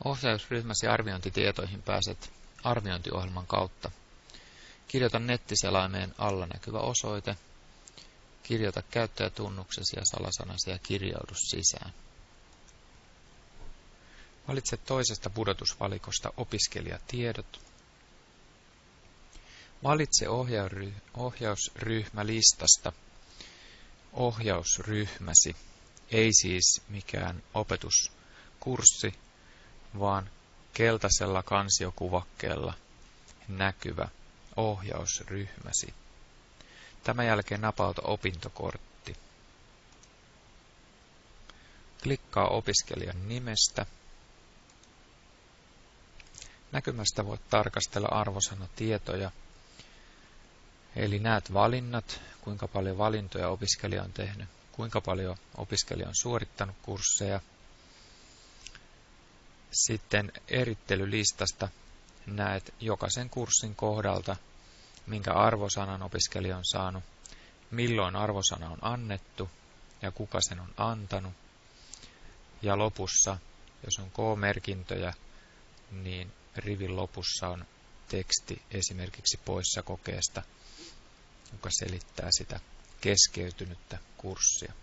Ohjausryhmäsi arviointitietoihin pääset arviointiohjelman kautta. Kirjoita nettiselaimeen alla näkyvä osoite. Kirjoita käyttäjätunnuksesi ja salasanasi ja kirjaudu sisään. Valitse toisesta pudotusvalikosta opiskelijatiedot. Valitse ohjausryhmälistasta ohjausryhmäsi, ei siis mikään opetuskurssi, vaan keltaisella kansiokuvakkeella näkyvä ohjausryhmäsi. Tämän jälkeen napauta opintokortti. Klikkaa opiskelijan nimestä. Näkymästä voit tarkastella arvosanatietoja, eli näet valinnat, kuinka paljon valintoja opiskelija on tehnyt, kuinka paljon opiskelija on suorittanut kursseja. Sitten erittelylistasta näet jokaisen kurssin kohdalta, minkä arvosanan opiskelija on saanut, milloin arvosana on annettu ja kuka sen on antanut. Ja lopussa, jos on K-merkintöjä, niin rivin lopussa on teksti esimerkiksi poissa kokeesta, joka selittää sitä keskeytynyttä kurssia.